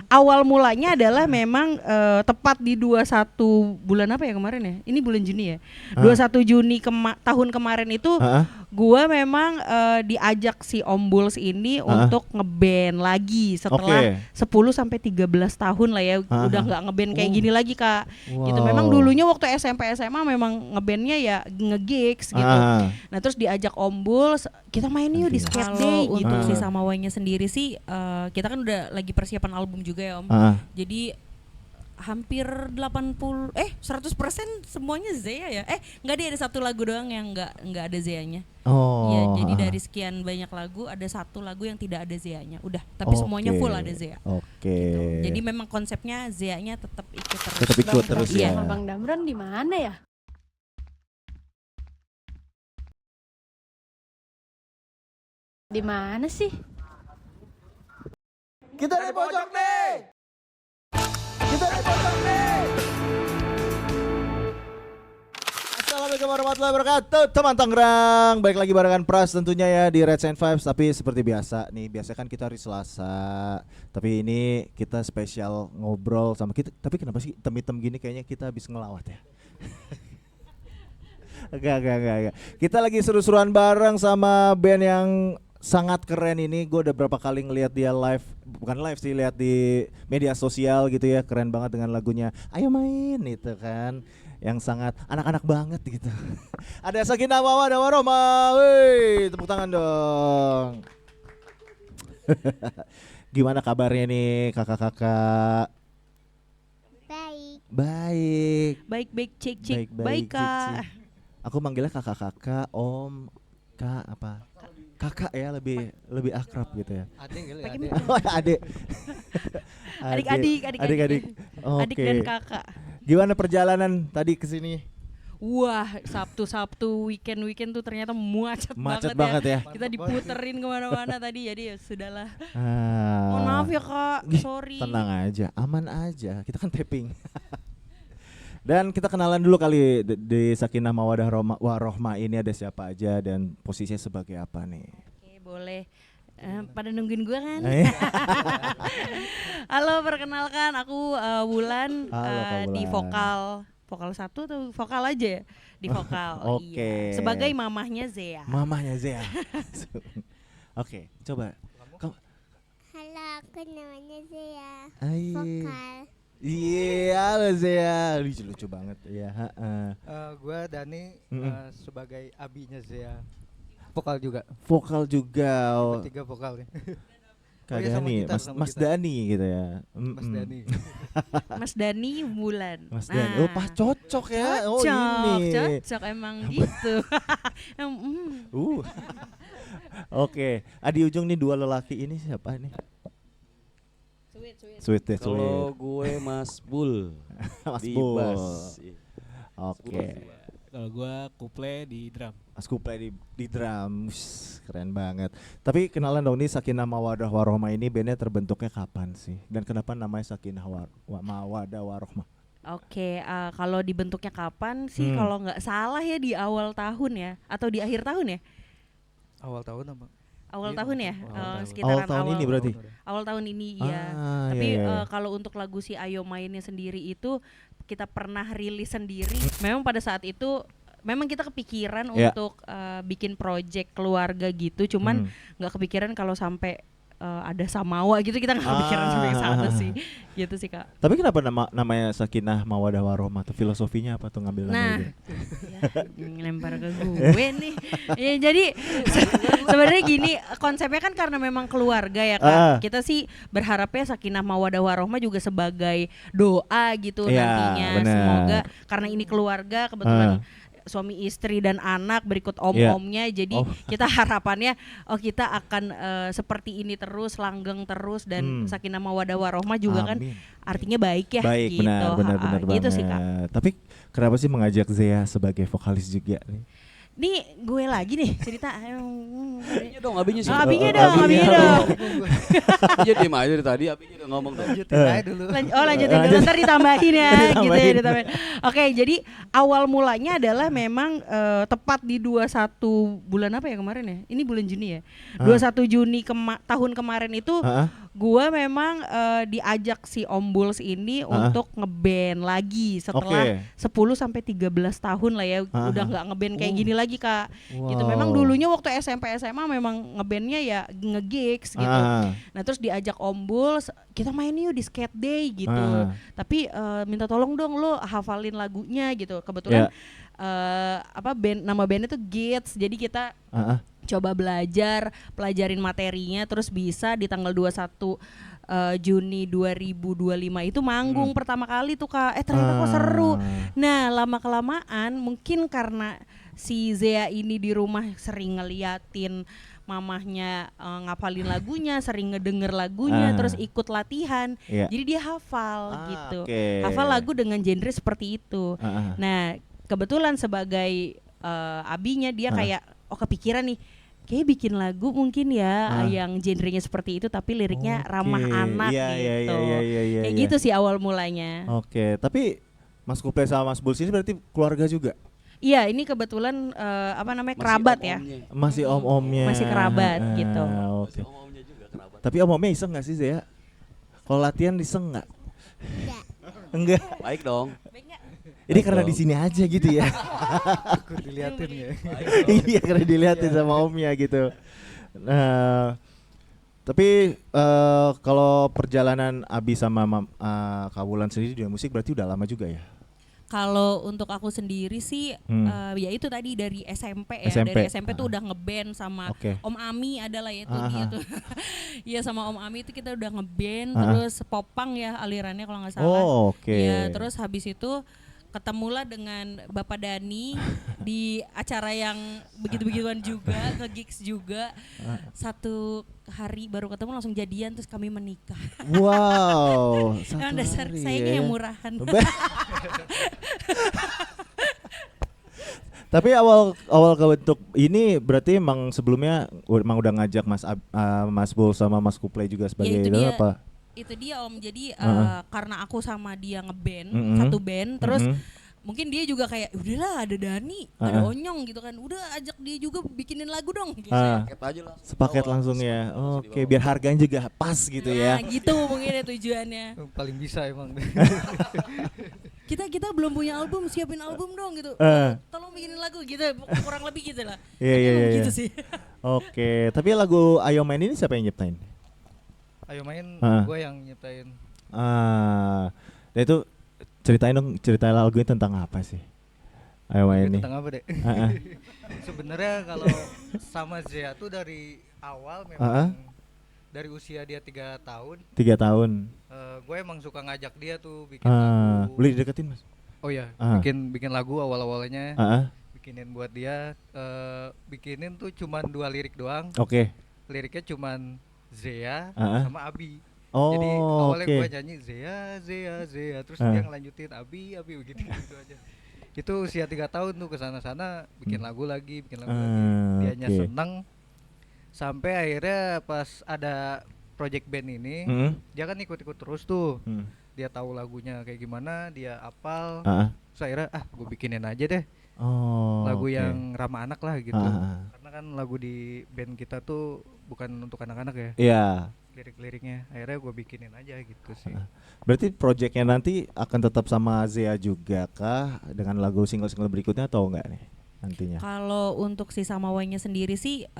awal mulanya adalah memang tepat di 21 bulan apa ya kemarin ya? Ini bulan Juni ya. 21 Juni tahun kemarin itu gua memang diajak si Om Bulls ini untuk ngeband lagi setelah 10 sampai 13 tahun lah ya. Udah enggak ngeband kayak gini lagi, Kak. Gitu. Memang dulunya waktu SMP SMA memang ngebandnya ya nge-gigs gitu. Nah, terus diajak Om Bulls, kita main yuk di Skate Day gitu. Untuk si Samawanya sendiri sih kita kan udah lagi persiapan album juga ya Om. Jadi hampir 100% semuanya Zea ya. Enggak, dia ada satu lagu doang yang enggak ada Zea-nya. Ya, jadi dari sekian banyak lagu ada satu lagu yang tidak ada Zea-nya. Udah, tapi semuanya full ada Zea. Gitu. Jadi memang konsepnya Zea-nya tetap ikut terus. Tetap ikut terus ya. Bang Damron di mana ya? Di mana sih? Kita di pojok nih. Kita di pojok nih. Assalamualaikum warahmatullahi wabarakatuh. Teman Tangerang, balik lagi barengan Pras tentunya ya di Red Sign Vibes. Tapi seperti biasa nih, biasa kan kita hari Selasa. Tapi ini kita spesial ngobrol sama kita. Tapi kenapa sih hitam-hitam gini, kayaknya kita habis ngelawat ya. Enggak. Kita lagi seru-seruan bareng sama band yang sangat keren ini. Gue udah berapa kali ngelihat dia live, bukan live sih, lihat di media sosial gitu ya. Keren banget dengan lagunya Ayo Main itu kan, yang sangat anak-anak banget gitu. Ada Sakinah Mawaddah Warohmah. Woi, tepuk tangan dong. Gimana kabarnya nih kakak-kakak? Baik, cek. Baik, Kak. Aku manggilnya kakak-kakak, Om, Kak apa? Kakak ya, lebih akrab gitu ya. Adik. Adik. Adik dan kakak. Gimana perjalanan tadi ke sini? Wah, Sabtu weekend tuh ternyata macet banget ya. Kita diputerin kemana-mana tadi, jadi ya sudahlah. Mohon maaf ya Kak, sorry. Tenang aja, aman aja. Kita kan tapping. Dan kita kenalan dulu kali di Sakinah Mawaddah Warohmah ini ada siapa aja dan posisinya sebagai apa nih? Oke, boleh. Pada nungguin gue kan? Halo, perkenalkan aku Wulan. Di vokal 1 atau vokal aja ya? Di vokal. Oke. Iya. Sebagai mamahnya Zea. Oke, coba. Halo, aku namanya Zea. Vokal. Iya, halo Zea. Lucu banget ya. Gue Dani sebagai abinya Zea. Vokal juga. Tiga vokal nih. Kak Dani, Mas Dani gitu ya. Mas Dani Wulan. Mas Dani. Oh, pas cocok ya. Cocok emang gitu. Oke. Di ujung nih dua lelaki ini siapa nih? Sweet. Kalau gue Mas Bul. Mas di Bul. bass. Oke. Kalau gue Kuple di drum. Mas Kuple di drum. Keren banget. Tapi kenalan dong nih, Sakinah Mawaddah Warohmah ini bandnya terbentuknya kapan sih? Dan kenapa namanya Sakinah Mawaddah Warohmah? Oke, kalau dibentuknya kapan sih? Kalau nggak salah ya di awal tahun ya, atau di akhir tahun ya? Awal tahun apa? Awal tahun ya, awal sekitaran tahun ini berarti. Awal tahun ini ya. Tapi kalau untuk lagu si Ayo Mainnya sendiri itu kita pernah rilis sendiri. Memang pada saat itu memang kita kepikiran untuk bikin project keluarga gitu, cuman nggak kepikiran kalau sampai ada Samawa gitu, kita nggak kepikiran sampai ke sana sih, gitu sih Kak. Tapi kenapa namanya Sakinah Mawaddah Warohmah tuh, filosofinya apa tuh ngambil nama itu? Ngelempar ke gue nih. Ya jadi sebenarnya gini, konsepnya kan karena memang keluarga ya Kak. Kita sih berharapnya Sakinah Mawaddah Warohmah juga sebagai doa gitu nantinya. Bener. Semoga karena ini keluarga kebetulan suami istri dan anak berikut om-omnya, jadi kita harapannya kita akan seperti ini terus, langgeng terus, dan Sakinah Mawaddah Warohmah juga kan artinya baik ya. Baik, gitu. benar Gitu banget sih Kak. Tapi kenapa sih mengajak Zea sebagai vokalis juga nih? Nih gue lagi nih cerita. Abinya dong, abinya sih. Abinya dong. Dia diem aja dari tadi, abinya udah ngomong dong. Lanjutin aja dulu. Lanjutin dulu, ntar ditambahin ya. Gitu ya, ditambahin. Oke, jadi awal mulanya adalah memang tepat di 21 bulan apa ya kemarin ya? Ini bulan Juni ya. 21 Juni tahun kemarin itu gua memang diajak si Om Bulls ini untuk ngeband lagi setelah 10 sampai 13 tahun lah ya, udah nggak ngeband kayak gini lagi Kak. Gitu. Memang dulunya waktu SMP SMA memang ngebandnya ya nge-gigs gitu. Nah terus diajak Om Bulls, kita main yuk di skate day gitu. Tapi minta tolong dong lo hafalin lagunya gitu. Kebetulan nama bandnya tuh Gits. Jadi kita coba pelajarin materinya, terus bisa di tanggal 21 Juni 2025 itu manggung pertama kali tuh Kak. Ternyata kok seru. Nah lama kelamaan mungkin karena si Zea ini di rumah sering ngeliatin mamahnya ngapalin lagunya, sering ngedenger lagunya, terus ikut latihan, jadi dia hafal gitu. Hafal lagu dengan genre seperti itu. Nah kebetulan sebagai abinya dia kayak kepikiran nih, kayak bikin lagu mungkin ya yang genrenya seperti itu tapi liriknya ramah anak gitu. Kayak gitu sih awal mulanya. Tapi Mas Kuplay sama Mas Bulls ini berarti keluarga juga? Iya, ini kebetulan kerabat ya. Masih om-omnya. Masih kerabat gitu. Masih om-omnya juga kerabat. Tapi om-omnya iseng gak sih Zea? Kalau latihan iseng gak? Enggak. Baik dong. Ini karena di sini aja gitu ya. Aku diliatin ya. Iya karena diliatin sama omnya gitu. Nah, tapi kalau perjalanan Abi sama Kak Wulan sendiri di dunia musik berarti udah lama juga ya? Kalau untuk aku sendiri sih ya itu tadi dari SMP ya. Dari SMP tuh udah ngeband sama Om Ami adalah ya itu dia tuh. Iya sama Om Ami itu kita udah ngeband terus popang ya alirannya kalau nggak salah. Ya terus habis itu ketemulah dengan Bapak Dani di acara yang begitu-begituan juga, nge-gigs juga. Satu hari baru ketemu langsung jadian terus kami menikah. Wow. Emang dasar sayangnya yang murahan. Tapi awal kebentuk ini berarti emang sebelumnya emang udah ngajak Mas Bulls sama Mas Kuplay juga sebagai apa? Itu dia Om, jadi karena aku sama dia ngeband satu band, terus mungkin dia juga kayak udahlah ada Dani, ada Onyong gitu kan, udah ajak dia juga bikinin lagu dong. Gitu. Sepaket aja lah. Sepaket langsung ya. Biar harganya juga pas gitu ya. Gitu mungkin ya tujuannya. Paling bisa emang. Kita belum punya album, siapin album dong gitu. Tolong bikinin lagu gitu, kurang lebih gitu lah. Iya. Gitu sih. Tapi lagu Ayo Main ini siapa yang nyiptain? Ayo Main, gue yang nyiptain. Dan itu ceritain lagunya tentang apa sih? Ayo Main ini. Tentang apa deh? Sebenarnya kalau sama Zea tuh dari awal memang dari usia dia 3 tahun. 3 tahun. Gue emang suka ngajak dia tuh bikin lagu. Boleh dideketin Mas? Oh iya, bikin lagu awal-awalnya. Bikinin buat dia, bikinin tuh cuman 2 lirik doang. Liriknya cuman Zea sama Abi. Jadi awalnya gue nyanyi Zea, terus dia ngelanjutin Abi begitu aja. Itu usia 3 tahun tuh kesana-sana bikin lagu lagi. Dianya seneng. Sampai akhirnya pas ada project band ini, dia kan ikut-ikut terus tuh. Dia tahu lagunya kayak gimana, dia hafal. Terus akhirnya gue bikinin aja deh. Lagu yang ramah anak lah gitu. Karena kan lagu di band kita tuh bukan untuk anak-anak ya. Iya. Lirik-liriknya akhirnya gue bikinin aja gitu sih. Berarti projectnya nanti akan tetap sama Zea juga kah dengan lagu single-single berikutnya atau enggak nih nantinya? Kalau untuk si Sama Wainya sendiri sih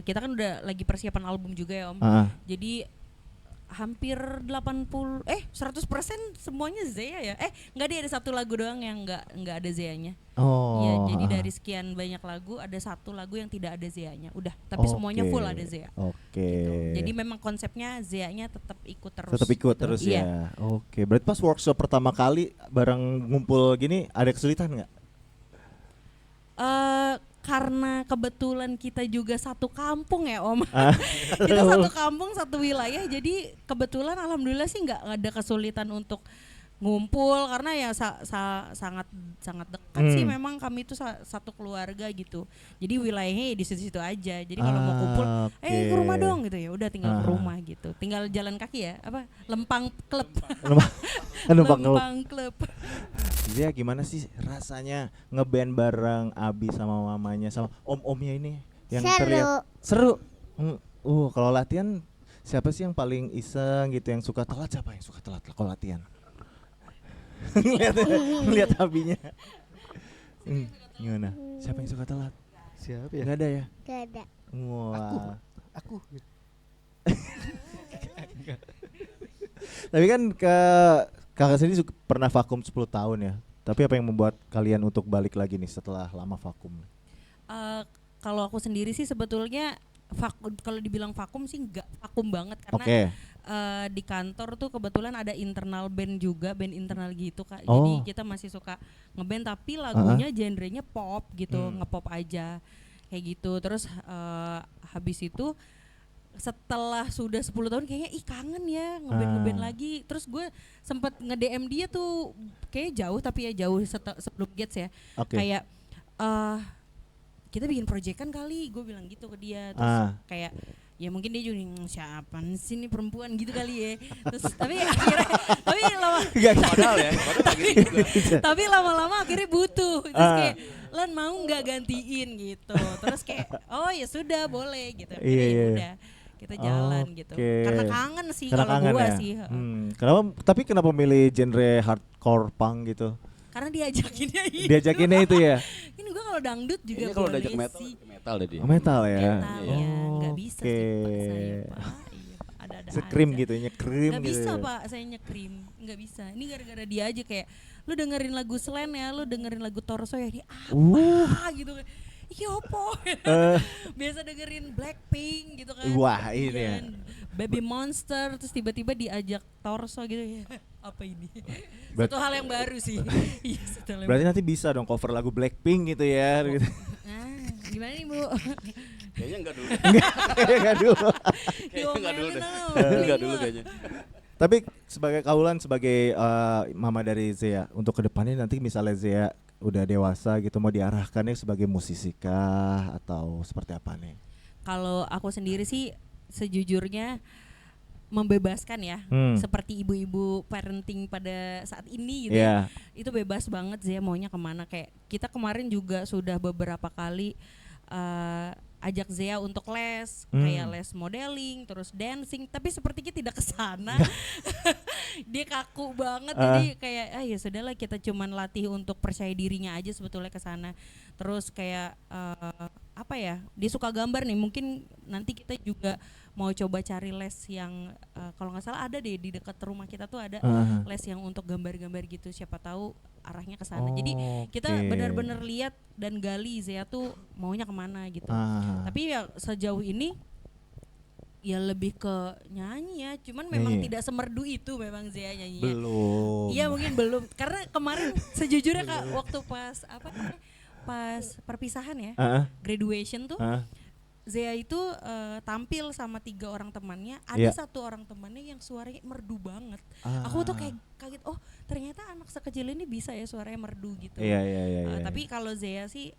kita kan udah lagi persiapan album juga ya Om. Jadi hampir 100% semuanya Zea ya. Enggak ada satu lagu doang yang enggak ada Zeanya. Ya, jadi dari sekian banyak lagu ada satu lagu yang tidak ada Zeanya. Udah, tapi semuanya full ada Zea. Gitu. Jadi memang konsepnya Zeanya tetap ikut terus. Tetap ikut gitu. Terus ya. Berarti pas workshop pertama kali bareng ngumpul gini ada kesulitan nggak? Karena kebetulan kita juga satu kampung ya Om. Kita satu kampung, satu wilayah, jadi kebetulan alhamdulillah sih nggak ada kesulitan untuk ngumpul karena ya sangat dekat sih, memang kami itu satu keluarga gitu. Jadi wilayahnya di situ-situ aja. Jadi kalau mau kumpul, ke rumah dong gitu ya. Udah tinggal ke rumah gitu. Tinggal jalan kaki ya, Lempang Club. Lempang Club. Dia gimana sih rasanya ngeband bareng Abi sama mamanya sama om-omnya ini yang terlihat seru. Kalau latihan Siapa sih yang paling iseng gitu, yang suka telat? Siapa yang suka telat kalau latihan? Ngeliat abinya. Gimana? Siapa yang suka telat? Siapa ya? Gak ada ya? Gak ada. Wah. Aku. Tapi kan kakak sendiri pernah vakum 10 tahun ya. Tapi apa yang membuat kalian untuk balik lagi nih setelah lama vakum? Kalau aku sendiri sih sebetulnya kalau dibilang vakum sih nggak vakum banget karena di kantor tuh kebetulan ada internal band juga, band internal gitu Kak. Jadi kita masih suka ngeband tapi lagunya genrenya pop gitu, ngepop aja kayak gitu. Terus habis itu setelah sudah 10 tahun kayaknya kangen ya ngeband lagi. Terus gue sempet nge-DM dia tuh kayak jauh tapi ya jauh sebelum Gets ya. Kayak kita bikin proyekan kali, gue bilang gitu ke dia. Terus kayak ya mungkin dia juga siapa sih nih perempuan gitu kali ya. Terus tapi akhirnya tapi lama-lama akhirnya butuh. Terus kayak Lan mau nggak gantiin gitu. Terus kayak oh ya sudah boleh gitu. Ya udah kita jalan gitu. Karena kangen sih kalau gue sih. Kenapa milih genre hardcore punk gitu? Karena diajakinnya itu. Diajakinnya itu ya. Ini gue kalau dangdut juga ini kalau boleh diajak sih. metal deh dia. Metal ya. Metal ya, nggak bisa sih Pak saya Pak. Iya, Pak, ada-ada Scream aja. gitu, nyekrim Nggak gitu. bisa Pak, saya nyekrim, nggak bisa. Ini gara-gara dia aja kayak, lu dengerin lagu Slen ya, lu dengerin lagu Torso ya, dia apa gitu kan. Iki opo. Biasa dengerin Blackpink gitu kan. Wah ini ya. Baby Monster, terus tiba-tiba diajak Torso gitu ya. Apa ini? Satu hal yang baru sih. Iya, berarti nanti bisa dong cover lagu Blackpink gitu ya. Gitu. Gimana nih Bu? Kayaknya enggak dulu. Enggak dulu. Enggak dulu kayaknya. Tapi sebagai kaulan, sebagai mama dari Zea, untuk kedepannya nanti misalnya Zea udah dewasa gitu, mau diarahkannya sebagai musisi kah atau seperti apa nih? Kalau aku sendiri sih sejujurnya membebaskan ya, seperti ibu-ibu parenting pada saat ini gitu ya. Itu bebas banget Zea maunya kemana. Kayak kita kemarin juga sudah beberapa kali ajak Zea untuk les, kayak les modeling, terus dancing, tapi sepertinya tidak kesana. Dia kaku banget, jadi kayak ya sudahlah kita cuman latih untuk percaya dirinya aja sebetulnya kesana. Terus kayak apa ya, dia suka gambar nih, mungkin nanti kita juga mau coba cari les yang kalau nggak salah ada deh di dekat rumah kita tuh ada les yang untuk gambar-gambar gitu, siapa tahu arahnya ke sana. Jadi kita benar-benar lihat dan gali Zea tuh maunya kemana gitu. Tapi ya sejauh ini ya lebih ke nyanyi ya, cuman memang tidak semerdu itu memang Zea nyanyinya. Belum. Iya mungkin belum, karena kemarin sejujurnya Kak waktu pas perpisahan ya, graduation tuh. Zea itu tampil sama 3 orang temannya, ada 1 orang temannya yang suaranya merdu banget. Aku tuh kayak kaget, oh ternyata anak sekecil ini bisa ya suaranya merdu gitu. Tapi kalau Zea sih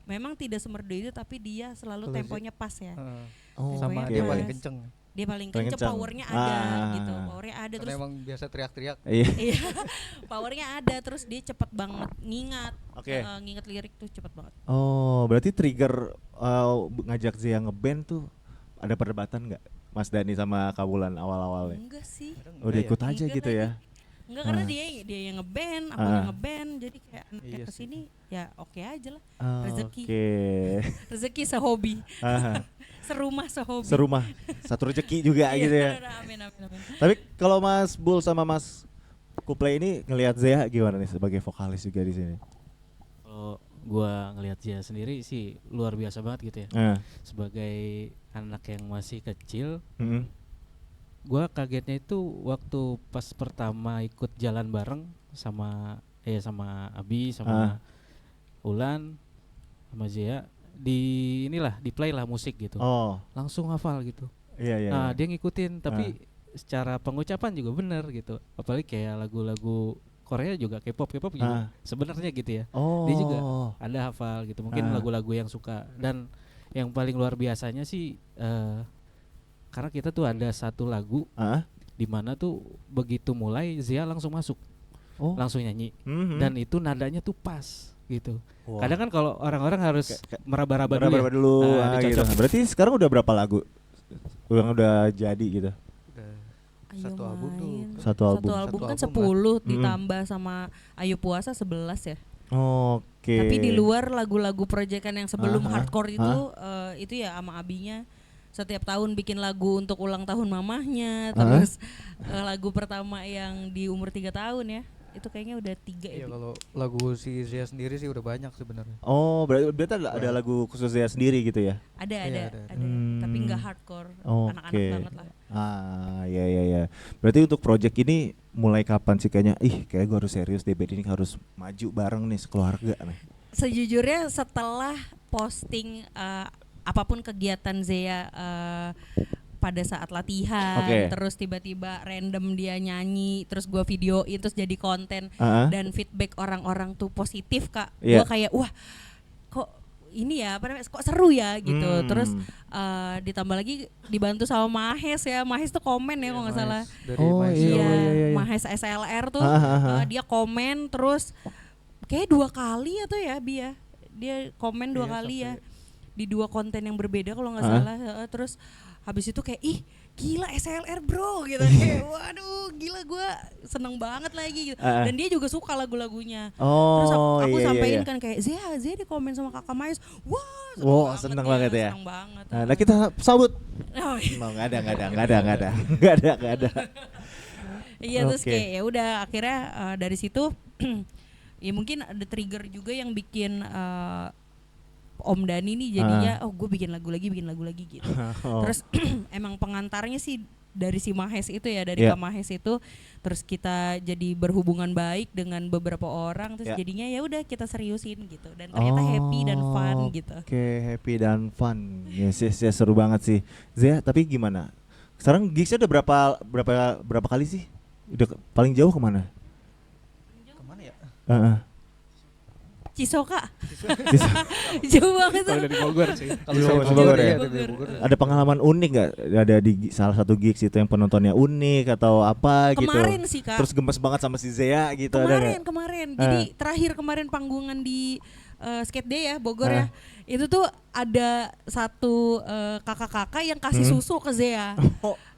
memang tidak semerdu itu, tapi dia selalu temponya pas ya. Sama dia paling kenceng. Dia paling kenceng, powernya ada gitu, powernya ada. Karena terus emang biasa teriak-teriak. Iya, powernya ada, terus dia cepet banget ngingat, ngingat lirik tuh cepet banget. Oh, berarti trigger ngajak Zea ngeband tuh ada perdebatan nggak, Mas Dani sama Kawulan awal-awalnya? Enggak sih. Udah ikut aja gitu ya? Enggak, karena dia yang ngeband, aku yang ngeband, jadi kayak anaknya kesini ya oke aja lah. Rezeki. Rezeki sehobi. Serumah sehobi. Serumah, satu rezeki juga gitu ya. Amin. Tapi kalau Mas Bul sama Mas Kuplay ini ngelihat Zea gimana nih sebagai vokalis juga di sini? Kalau gua ngelihat Zea sendiri sih luar biasa banget gitu ya. Sebagai anak yang masih kecil, gua kagetnya itu waktu pas pertama ikut jalan bareng sama Abi, sama Ulan, sama Zea, di play lah musik gitu. Langsung hafal gitu. Nah, dia ngikutin tapi secara pengucapan juga benar gitu. Apalagi kayak lagu-lagu Korea juga K-pop gitu. Sebenarnya gitu ya. Dia juga ada hafal gitu. Mungkin lagu-lagu yang suka, dan yang paling luar biasanya sih karena kita tuh ada satu lagu di mana tuh begitu mulai Zea langsung masuk. Langsung nyanyi. Dan itu nadanya tuh pas gitu. Kadang kan kalau orang-orang harus meraba-raba dulu, gitu. Berarti sekarang udah berapa lagu udah jadi gitu? Ayo Satu album tuh. main. Satu album. Satu album kan Satu album 10 ditambah sama Ayo Puasa 11 ya. Oke. Tapi di luar lagu-lagu proyekan yang sebelum Aha, hardcore itu ya sama abinya setiap tahun bikin lagu untuk ulang tahun mamahnya, terus lagu pertama yang di umur 3 tahun ya. Itu kayaknya udah 3 ya. Iya, kalau lagu si Zia sendiri sih udah banyak sebenarnya. Oh, berarti ada lagu khusus dia sendiri gitu ya? Ada. Tapi nggak hardcore, Oke. anak-anak banget lah. Ya. Berarti untuk project ini mulai kapan sih kayaknya? Kayak gue harus serius deh, band ini harus maju bareng nih sekeluarga nih. Sejujurnya setelah posting apapun kegiatan Zea pada saat latihan, terus tiba-tiba random dia nyanyi, terus gua videoin, terus jadi konten dan feedback orang-orang tuh positif Kak. Gua kayak wah kok ini ya apa namanya, kok seru ya gitu. Terus ditambah lagi dibantu sama Mahes ya. Mahes tuh komen ya kalau nggak salah. Iya. Mahes SLR tuh dia komen terus kayak 2 kali atau ya dia komen 2 kali ya di 2 konten yang berbeda kalau nggak salah. Terus habis itu kayak gila SLR bro gitu. Kayak waduh gila, gue seneng banget lagi gitu. Dan dia juga suka lagu-lagunya. Terus aku sampein kan kayak Zia di komen sama kakak Mayus. Wah seneng banget ya. Seneng banget. Nah kita sambut. Nggak ada. Iya terus kayak ya udah akhirnya dari situ ya mungkin ada trigger juga yang bikin Om Dani nih jadinya gue bikin lagu lagi gitu. Terus emang pengantarnya sih dari si Mahes itu ya, dari Kak Mahes itu, terus kita jadi berhubungan baik dengan beberapa orang, terus jadinya ya udah kita seriusin gitu, dan ternyata happy dan fun gitu. Happy dan fun. Yes, seru banget sih. Zia, tapi gimana? Sekarang gigsnya udah berapa kali sih? Udah paling jauh kemana? Kemana ya? Cisoka. Jauh banget. Kalau dari Bogor sih. Kalau Bogor ya. Ada pengalaman unik nggak? Ada di salah satu gigs itu yang penontonnya unik atau apa gitu? Kemarin sih Kak. Terus gemes banget sama si Zea gitu. Kemarin. Jadi terakhir kemarin panggungan di Skate Day ya Bogor ya. Itu tuh ada satu kakak-kakak yang kasih susu ke Zea.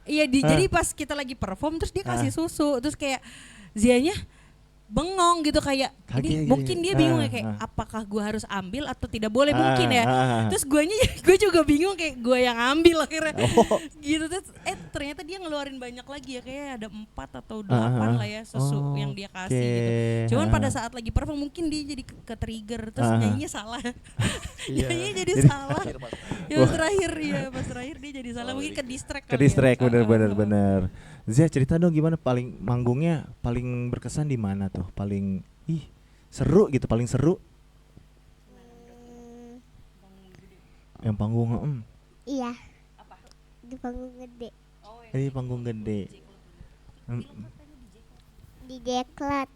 Iya, jadi pas kita lagi perform terus dia kasih susu, terus kayak Zeanya bengong gitu kayak ini mungkin dia bingung ya kayak apakah gue harus ambil atau tidak boleh mungkin ya. Terus gue juga bingung kayak gue yang ambil akhirnya. Gitu terus ternyata dia ngeluarin banyak lagi ya, kayak ada 4 atau 8 lah ya susu yang dia kasih gitu. Cuman pada saat lagi perform mungkin dia jadi ke trigger terus nyanyinya salah. Nyanyinya jadi salah. Yang terakhir pas terakhir dia jadi salah, mungkin ke distract. Bener. Zia, cerita dong gimana manggungnya paling berkesan di mana tuh? Paling seru gitu, paling seru. Yang panggung Iya. Apa? Di panggung gede. Di panggung gede. Di Jeklat.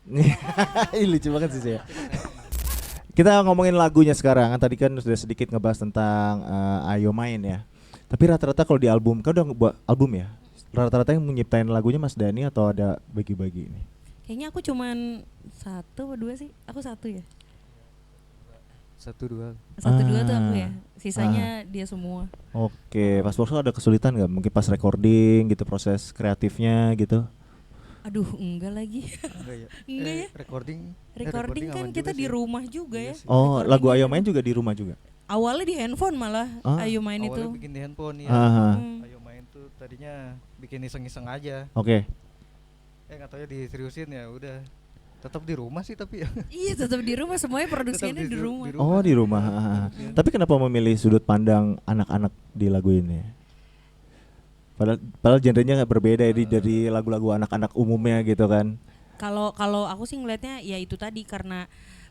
Lucu banget sih Zia. Kita ngomongin lagunya sekarang. Tadi kan sudah sedikit ngebahas tentang Ayo Main ya. Tapi rata-rata kalau di album, kau udah buat album ya? Rata-rata yang menyiptain lagunya Mas Dani atau ada bagi-bagi ini? Kayaknya aku cuman 1 atau 2 sih. Aku 1 ya. 1-2 tuh aku ya. Sisanya dia semua. Oke, pas workshop ada kesulitan nggak? Mungkin pas recording gitu, proses kreatifnya gitu? Aduh, enggak lagi. Enggak ya. Recording kan kita di rumah juga ya. Oh, lagu Ayo Main juga di rumah juga? Awalnya di handphone malah. Ayo Main itu. Awalnya bikin di handphone ya. Ayo Main tuh tadinya bikin iseng-iseng aja. Oke. Nggak tahu ya diseriusin ya udah. Tetap di rumah sih tapi ya. Iya, tetap di rumah, semuanya produksinya di rumah. Oh, di rumah. Tapi kenapa memilih sudut pandang anak-anak di lagu ini? Padahal genrenya berbeda dari lagu-lagu anak-anak umumnya gitu kan. Kalau aku sih ngelihatnya ya itu tadi, karena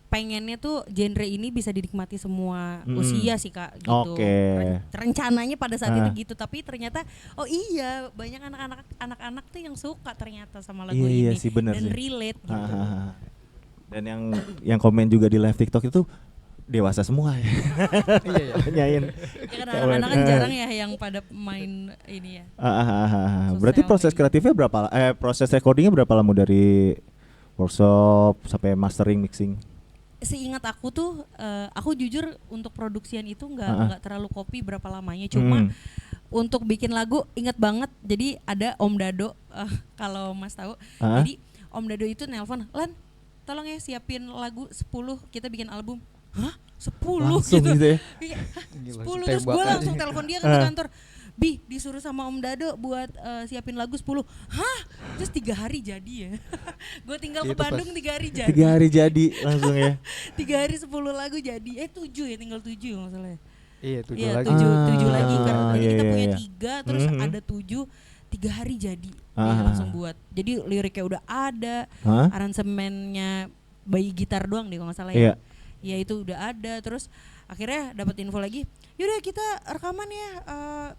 pengennya tuh genre ini bisa dinikmati semua usia sih Kak gitu. Rencananya pada saat itu gitu, tapi ternyata oh iya banyak anak-anak tuh yang suka ternyata sama lagu ini sih, bener dan sih. relate gitu. Dan yang komen juga di live TikTok itu dewasa semua ya. Nyanyiin. Ya kan anak-anak kan jarang ya yang pada main ini ya. Berarti proses kreatifnya proses recordingnya berapa lama dari workshop sampai mastering mixing? Seingat aku tuh, aku jujur untuk produksian itu nggak terlalu copy berapa lamanya, cuma untuk bikin lagu inget banget. Jadi ada Om Dado, kalau Mas tahu. Jadi Om Dado itu nelpon, Lan tolong ya siapin lagu 10, kita bikin album. Hah? 10 langsung gitu ya? Iya, 10 terus gue langsung telepon dia ke kantor. Bi, disuruh sama Om Dado buat siapin lagu 10. Hah? Terus 3 hari jadi ya. Gue tinggal ke Bandung 3 hari jadi. 3 hari jadi langsung ya. 3 hari 10 lagu jadi. 7 ya, tinggal 7 ya masalahnya. Iya, 7 Iya, lagi. 7 lagi karena tadi kita punya 3 terus ada 7. 3 hari jadi. Dia langsung buat. Jadi liriknya udah ada, aransemennya bayi gitar doang deh kalau nggak salah ya. Ya itu udah ada, terus akhirnya dapat info lagi, yaudah kita rekaman ya,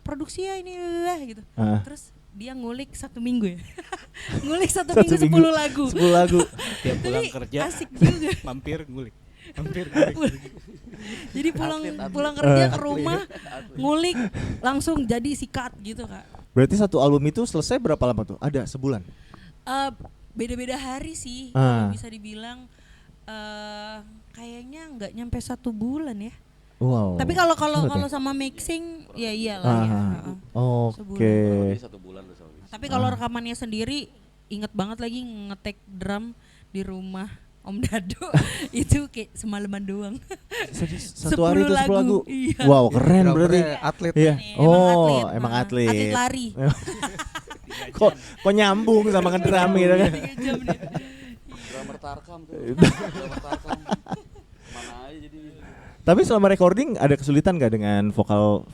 produksi ya ini lah gitu. Terus dia ngulik 1 minggu ya. Ngulik 1 minggu 10 lagu. 10 lagu. Tiap pulang kerja asik juga. mampir ngulik. Jadi pulang kerja ke rumah ngulik langsung jadi sikat gitu Kak. Berarti satu album itu selesai berapa lama tuh? Ada sebulan? Beda-beda hari sih, kalau bisa dibilang kayaknya nggak nyampe 1 bulan ya. Wow. Tapi kalau sama mixing ya iyalah ya. Oke. Satu bulan udah sama. Tapi kalau rekamannya sendiri inget banget lagi ngetek drum di rumah Om Dado itu kayak semalaman doang. Satu hari itu 10 lagu. Iya. Wow, keren berarti. Atlet. Iya. Emang atlet. Atlet lari. Kok nyambung sama ngedrum gitu kan. Drummer Tarkam tuh. Drummer Tarkam. Mana aja jadi. Tapi selama recording ada kesulitan gak dengan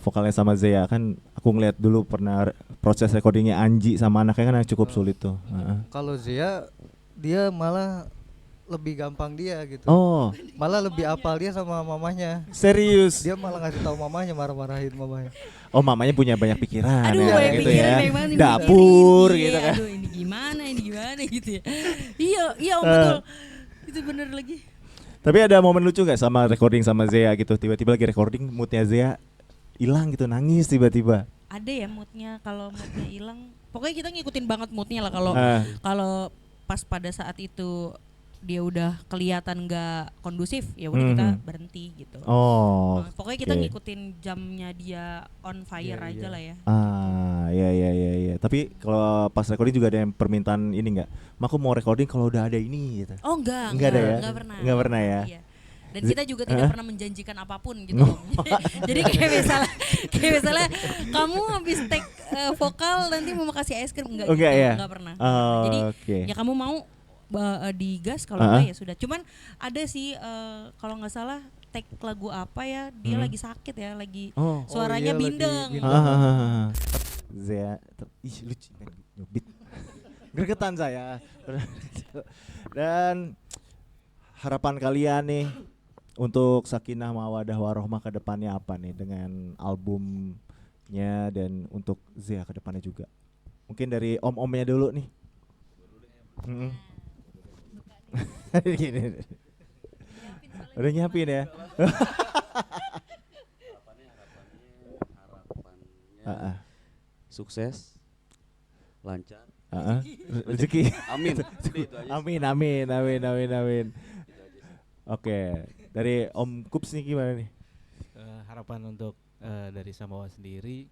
vokalnya sama Zea? Kan aku ngeliat dulu pernah proses recordingnya Anji sama anaknya kan cukup sulit tuh. Kalau Zea dia malah lebih gampang dia gitu. Malah lebih apal dia sama mamanya. Serius? Dia malah ngasih tahu mamanya, marah-marahin mamanya. Mamanya punya banyak pikiran. Aduh, ya, banyak gitu pikiran, ya. memang ini Dapur mikirin, gitu kan. Aduh, ini gimana gitu ya. Iya Om, betul. Itu bener lagi. Tapi ada momen lucu gak sama recording sama Zea gitu? Tiba-tiba lagi recording moodnya Zea hilang gitu, nangis tiba-tiba. Ada ya moodnya, kalau moodnya hilang. Pokoknya kita ngikutin banget moodnya lah. Kalau pas pada saat itu dia udah kelihatan nggak kondusif, ya udah kita berhenti gitu. Pokoknya kita ngikutin jamnya dia on fire aja lah ya. Iya. Tapi kalau pas recording juga ada yang permintaan ini nggak? Aku mau recording kalau udah ada ini gitu. Enggak ada ya? Enggak pernah ya. Iya. Dan kita juga tidak pernah menjanjikan apapun gitu. Jadi kayak misalnya kamu habis take vokal nanti mau kasih es krim enggak gitu, ya? enggak pernah. Jadi ya kamu mau digas, kalau enggak ya sudah. Cuman ada sih kalau nggak salah take lagu apa ya, dia lagi sakit ya, lagi suaranya bindeng. Zea, lucu nyubit. Gregetan saya. Dan harapan kalian nih untuk Sakinah Mawaddah Warohmah ke depannya apa nih dengan albumnya dan untuk Zea ke depannya juga? Mungkin dari om-omnya dulu nih. Gini. Udah nyiapin ya. Harapannya sukses, lancar, rezeki. amin. Amin. Oke, dari Om Kups nih gimana nih? Harapan untuk dari Samawa sendiri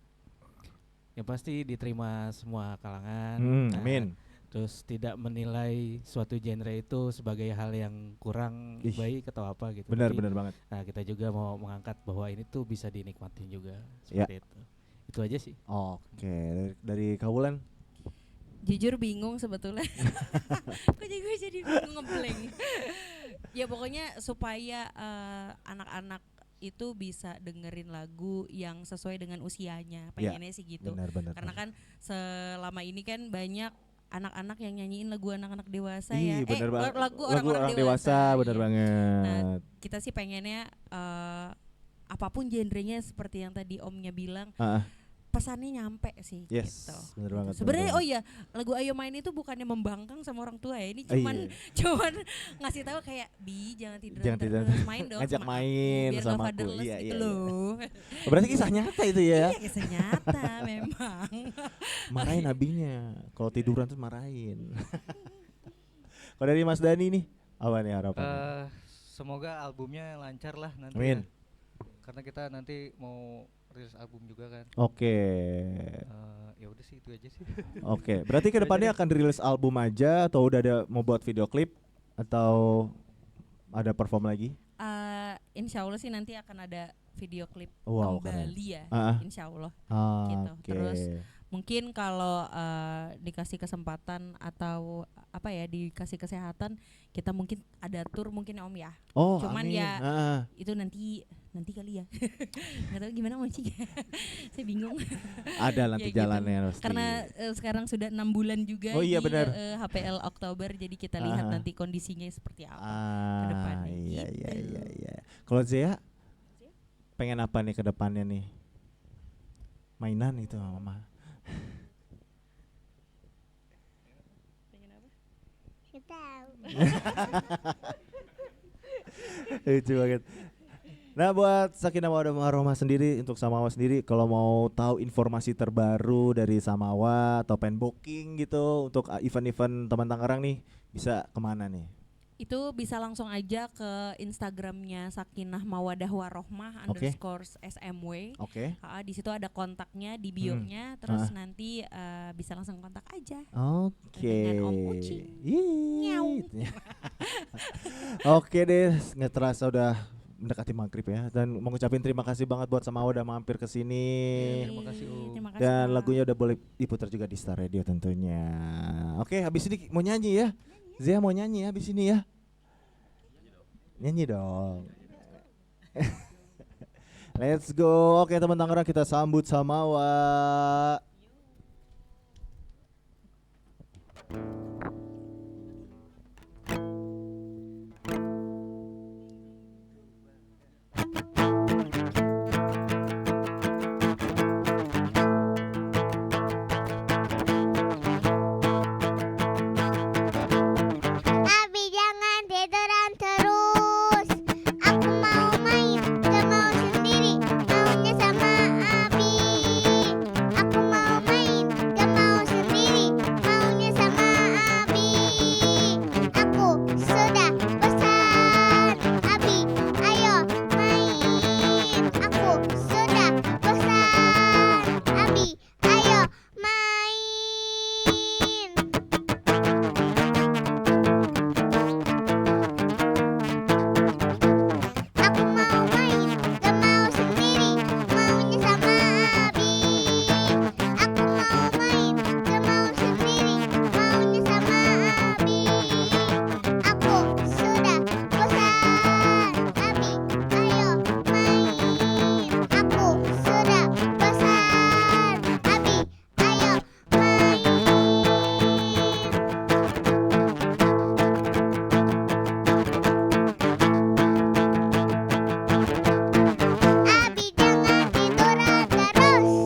yang pasti diterima semua kalangan. Amin. Terus tidak menilai suatu genre itu sebagai hal yang kurang baik atau apa gitu. Benar banget. Nah, kita juga mau mengangkat bahwa ini tuh bisa dinikmatin juga seperti itu. Itu aja sih. Oke, dari Kawulan? Jujur bingung sebetulnya. Kok gue jadi bingung ngeblank. Ya pokoknya supaya anak-anak itu bisa dengerin lagu yang sesuai dengan usianya, pengennya sih gitu. Benar. Karena kan selama ini kan banyak anak-anak yang nyanyiin lagu anak-anak dewasa lagu orang-orang dewasa benar banget. Nah, kita sih pengennya apapun genrenya seperti yang tadi Omnya bilang, pesannya nyampe sih gitu. Benar banget. Sebenarnya lagu Ayo Main itu bukannya membangkang sama orang tua ya. Ini cuman ngasih tahu kayak jangan tidur terus, main dong. Ngajak main biar sama aku. Iya. Loh. Berarti kisah nyata itu ya. Iya, kisah nyata memang. Marahin abinya. Kalau tiduran tuh marahin. Kalau dari Mas Dani nih, apa nih harapannya? Semoga albumnya lancar lah nanti. Amin. Ya. Karena kita nanti mau rilis album juga kan. Oke. Ya udah sih itu aja sih. Oke, berarti kedepannya akan rilis album aja atau udah ada mau buat video klip atau ada perform lagi? Insya Allah sih nanti akan ada video klip keren. kembali ya, insya Allah. Gitu. Okay. Terus mungkin kalau dikasih kesempatan atau apa ya, dikasih kesehatan, kita mungkin ada tour mungkin Om ya. Oh, cuman amin. ya itu nanti kali ya. Nggak tahu gimana mau sih. Saya bingung. Ada nanti ya jalannya gitu. Karena sekarang sudah 6 bulan juga di benar. HPL Oktober, jadi kita lihat nanti kondisinya seperti apa ke depannya. Iya, gitu. iya. Kalau Zea pengen apa nih ke depannya nih? Mainan itu Mama. Pengen apa? Nggak tahu. Lucu banget. Nah, buat Sakinah Mawaddah Warohmah sendiri, untuk Samawa sendiri, kalau mau tahu informasi terbaru dari Samawa atau pengen booking gitu untuk event-event teman Tangerang nih, bisa kemana nih? Itu bisa langsung aja ke Instagramnya Sakinah Mawaddah Warohmah _SMW. Di situ ada kontaknya di bio-nya, terus nanti bisa langsung kontak aja. Dengan Om Ucing. Oke deh, nggak terasa udah mendekati maghrib ya, dan mau ngucapin terima kasih banget buat Samawa udah mampir ke sini. Terima kasih Om. Dan lagunya udah boleh diputar juga di Star Radio tentunya. Oke, habis ini mau nyanyi ya. Zea mau nyanyi ya habis ini ya. Nyanyi dong. Let's go. Oke teman Tangerang, kita sambut Samawa. Abi jangan tiduran terus. Aku mau main, gak mau sendiri. Maunya sama Abi. Aku mau main, gak mau sendiri. Maunya sama Abi. Aku sudah bosan. Abi, ayo main. Aku sudah bosan. Abi, ayo main. Aku mau main, gak mau sendiri. Maunya sama Abi. Aku mau main, gak mau sendiri. Maunya sama Abi. Aku sudah bosan. Abi, ayo main. Aku sudah bosan. Abi, ayo Abi jangan tiduran terus.